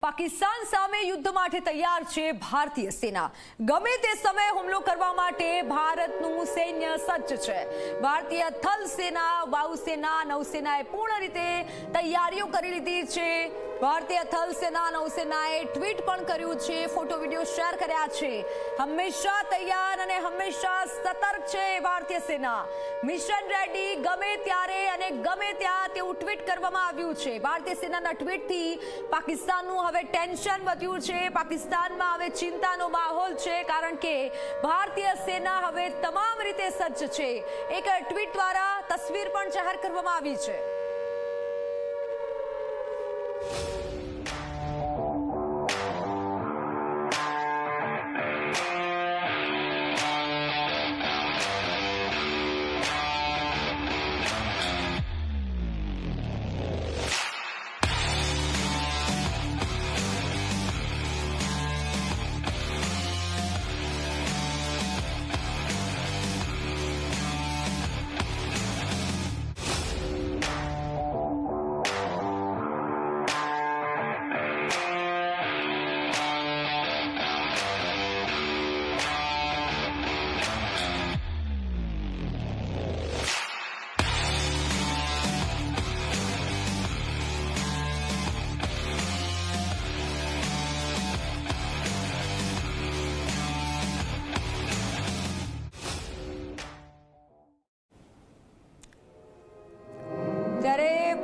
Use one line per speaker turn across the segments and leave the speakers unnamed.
પાકિસ્તાન સામે યુદ્ધ માટે તૈયાર છે ભારતીય સેના। ગમે તે સમયે હુમલો કરવા માટે ભારતનું સૈન્ય સજ્જ છે। ભારતીય થલ સેના, વાયુસેના, નૌસેનાએ પૂર્ણ રીતે તૈયારીઓ કરી લીધી છે। ભારતીય થલ સેના, નૌસેનાએ ટ્વીટ પણ કર્યું છે, ફોટો વિડીયો શેર કર્યા છે। હંમેશા તૈયાર અને હંમેશા સતર્ક છે ભારતીય સેના। મિશન રેડી, ગમે ત્યારે અને ગમે ત્યાં તેવું ટ્વીટ કરવામાં આવ્યું છે। ભારતીય સેનાના ટ્વીટથી પાકિસ્તાનનું હવે ટેન્શન વધ્યું છે। પાકિસ્તાનમાં હવે ચિંતાનો માહોલ છે, કારણ કે ભારતીય સેના હવે તમામ રીતે સજ્જ છે। એક ટ્વીટ દ્વારા તસવીર પણ જાહેર કરવામાં આવી છે।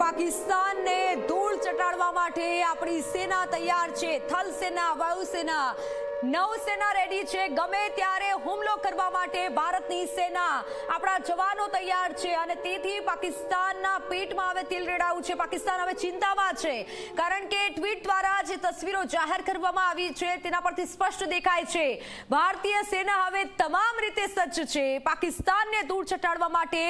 પાકિસ્તાનને ધૂળ ચટાડવા માટે આપણી સેના તૈયાર છે। થલ સેના, વાયુસેના, નૌસેના રેડી છે। ગમે ત્યારે હુમલો કરવા માટે ભારતની સેના, આપણા જવાનો તૈયાર છે અને તેથી પાકિસ્તાનના પેટમાં હવે તિલ રેડાયું છે। પાકિસ્તાન હવે ચિંતામાં છે, કારણ કે ટ્વીટ દ્વારા જે તસવીરો જાહેર કરવામાં આવી છે તેના પરથી સ્પષ્ટ દેખાય છે ભારતીય સેના હવે તમામ રીતે સજ્જ છે। પાકિસ્તાનને ધૂળ ચટાડવા માટે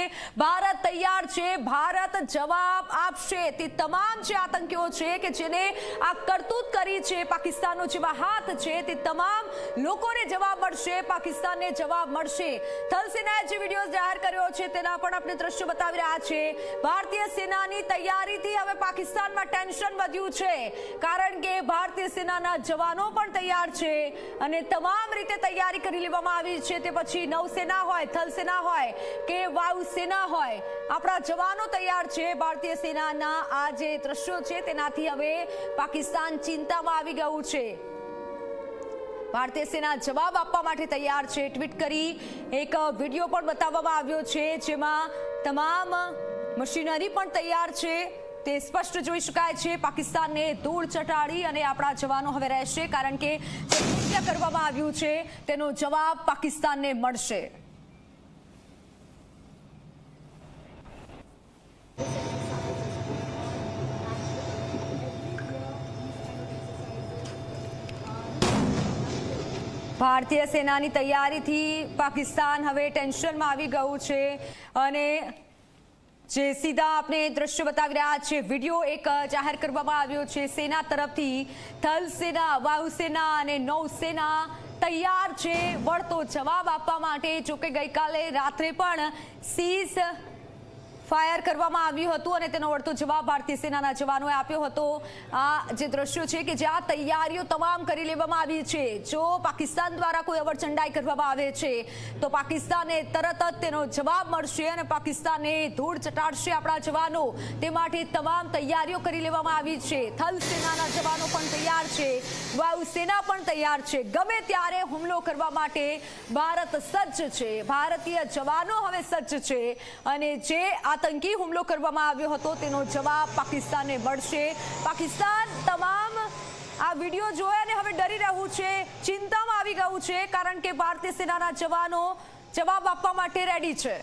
ભારત તૈયાર છે। ભારત જવાબ આપશે તે તમામ જે આતંકીઓ છે કે જેને આ કરતૂત કરી છે, પાકિસ્તાનનો જેવા હાથ છે તે તમામ લોકોને જવાબ મળશે, પાકિસ્તાનને જવાબ મળશે। થલ સેનાએ જે વિડીયો જાહેર કર્યો છે તેના પણ આપણે દ્રશ્ય બતાવી રહ્યા છે। ભારતીય સેનાની તૈયારીથી હવે પાકિસ્તાનમાં ટેન્શન વધ્યું છે, કારણ કે ભારતીય સેનાના જવાનો પણ તૈયાર છે અને તમામ રીતે તૈયારી કરી લેવામાં આવી છે। તે પછી નૌસેના હોય, થલ સેના હોય કે વાયુસેના હોય, આપણા જવાનો તૈયાર છે। ભારતીય સેનાના આ જે દ્રશ્યો છે તેનાથી હવે પાકિસ્તાન ચિંતામાં આવી ગયું છે। ભારતીય સેના જવાબ આપવા માટે તૈયાર છે। ટ્વીટ કરી એક વિડીયો પણ બતાવવામાં આવ્યો છે, જેમાં તમામ મશીનરી પણ તૈયાર છે, તે સ્પષ્ટ જોઈ શકાય છે। પાકિસ્તાનને ધૂળ ચટાડી અને આપણા જવાનો હવે રહેશે, કારણ કે જે કૃત્ય કરવામાં આવ્યું છે તેનો જવાબ પાકિસ્તાનને મળશે। ભારતીય સેનાની તૈયારીથી પાકિસ્તાન હવે ટેન્શનમાં આવી ગયું છે અને જે સીધા આપણે દ્રશ્ય બતાવી રહ્યા છે, વિડીયો એક જાહેર કરવામાં આવ્યો છે સેના તરફથી। થલ સેના, વાયુસેના અને નૌસેના તૈયાર છે વળતો જવાબ આપવા માટે। જોકે ગઈકાલે રાત્રે પણ સીઝ ફાયર કરવામાં આવ્યું હતું અને તેનો વળતો જવાબ ભારતીય સેનાના જવાનોએ આપ્યો હતો। આ જે દ્રશ્યો છે કે જ્યાં તૈયારીઓ તમામ કરી લેવામાં આવી છે, જો પાકિસ્તાન દ્વારા કોઈ અવરચંડાઈ કરવામાં આવે છે તો પાકિસ્તાને તરત જ તેનો જવાબ મળશે અને પાકિસ્તાને ધૂળ ચટાડશે આપણા જવાનો, તે માટે તમામ તૈયારીઓ કરી લેવામાં આવી છે। થલ સેનાના જવાનો પણ તૈયાર છે, વાયુસેના પણ તૈયાર છે। ગમે ત્યારે હુમલો કરવા માટે ભારત સજ્જ છે, ભારતીય જવાનો હવે સજ્જ છે અને જે આતંકી હુમલો કરવામાં આવ્યો હતો તેનો જવાબ પાકિસ્તાનને મળશે। પાકિસ્તાન તમામ આ વિડીયો જોઈને હવે ડરી રહ્યું છે, ચિંતામાં આવી ગયું છે, કારણ કે ભારતીય સેનાના જવાનો જવાબ આપવા માટે રેડી છે।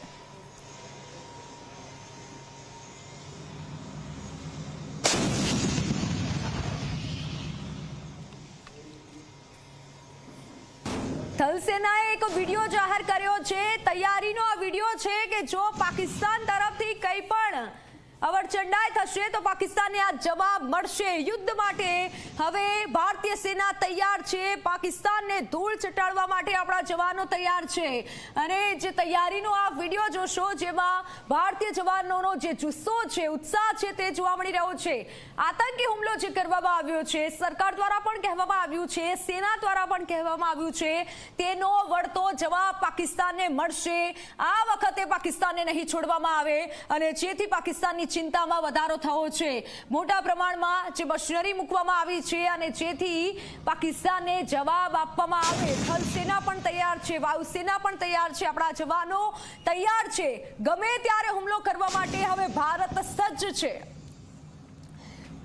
થલ સેનાએ એક વિડીયો જાહેર કર્યો છે, તૈયારીનો આ વિડીયો છે કે જો પાકિસ્તાન તરફથી કંઈ પણ અવરચંડાઈ થશે તો પાકિસ્તાનને આ જવાબ મળશે। યુદ્ધ માટે હવે ભારતીય સેના તૈયાર છે, પાકિસ્તાનને ધૂળ ચટાડવા માટે આપણા જવાનો તૈયાર છે। અને જે તૈયારીનો આ વિડીયો જોશો જેમાં ભારતીય જવાનોનો જે જુસ્સો છે, ઉત્સાહ છે તે જોવા મળી રહ્યો છે। આતંકી હુમલો જે કરવામાં આવ્યો છે, સરકાર દ્વારા પણ કહેવામાં આવ્યું છે, સેના દ્વારા પણ કહેવામાં આવ્યું છે, તેનો વળતો જવાબ પાકિસ્તાનને મળશે। આ વખતે પાકિસ્તાનને નહીં છોડવામાં આવે અને જેથી પાકિસ્તાનની ચિંતામાં વધારો થયો છે। મોટા પ્રમાણમાં જે મશીનરી મૂકવામાં આવી છે અને જેથી પાકિસ્તાનને જવાબ આપવામાં આવે। થલ સેના પણ તૈયાર છે, વાયુસેના પણ તૈયાર છે, આપણા જવાનો તૈયાર છે, ગમે ત્યારે હુમલો કરવા માટે હવે ભારત સજ્જ છે।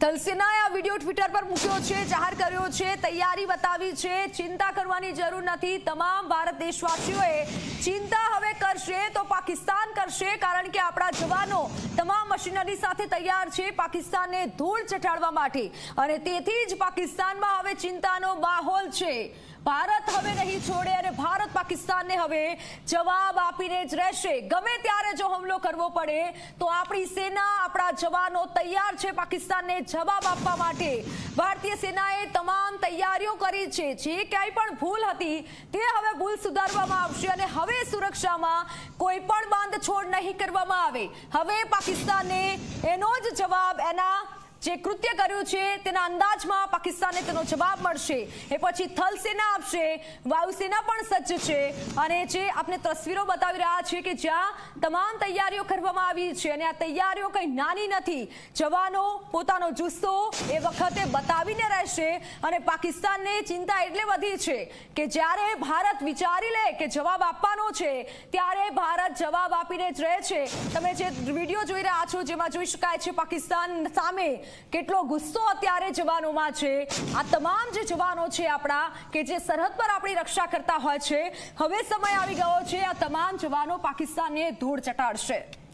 થલસેનાએ આ વિડીયો ટ્વિટર પર મૂક્યો છે, જાહેર કર્યો છે, તૈયારી બતાવી છે, ચિંતા કરવાની જરૂર નથી। તમામ ભારત દેશવાસીઓએ ચિંતા હવે કરશે તો પાકિસ્તાન કરશે, કારણ કે આપણા જવાનો તમામ મશીનરી સાથે તૈયાર છે પાકિસ્તાનને ધૂળ ચટાડવા માટે અને તેથી જ પાકિસ્તાનમાં હવે ચિંતાનો માહોલ છે। ભારત હવે નહીં છોડે અને ભારત પાકિસ્તાનને હવે જવાબ આપીને જ રહેશે। ગમે ત્યારે જો હુમલો કરવો પડે તો આપણી સેના, આપણા જવાનો તૈયાર છે પાકિસ્તાનને જવાબ આપવા માટે। ભારતીય સેનાએ તમામ તૈયારીઓ કરી છે, જે ક્યાંય પણ ભૂલ હતી તે હવે ભૂલ સુધારવામાં આવશે અને હવે સુરક્ષામાં કોઈ પણ બાંધછોડ નહીં કરવામાં આવે। હવે પાકિસ્તાનને એનો જ જવાબ, એના જે કૃત્ય કર્યું છે તેના અંદાજમાં પાકિસ્તાનને તેનો જવાબ મળશે। એ પછી થલ સેના આપશે, વાયુસેના પણ સજ્જ છે અને જે આપણે તસવીરો બતાવી રહ્યા છે કે જ્યાં તમામ તૈયારીઓ કરવામાં આવી છે અને આ તૈયારીઓ કંઈ નાની નથી। જવાનો પોતાનો જુસ્સો એ વખતે બતાવીને રહેશે અને પાકિસ્તાનને ચિંતા એટલે વધી છે કે જ્યારે ભારત વિચારી લે કે જવાબ આપવાનો છે ત્યારે ભારત જવાબ આપીને જ રહે છે। તમે જે વિડીયો જોઈ રહ્યા છો જેમાં જોઈ શકાય છે પાકિસ્તાન સામે કેટલો ગુસ્સો અત્યારે જવાનોમાં છે। આ તમામ જે જવાનો છે આપણા કે જે સરહદ પર આપણી રક્ષા કરતા હોય છે, હવે સમય આવી ગયો છે આ તમામ જવાનો પાકિસ્તાનને ધૂળ ચટાડશે।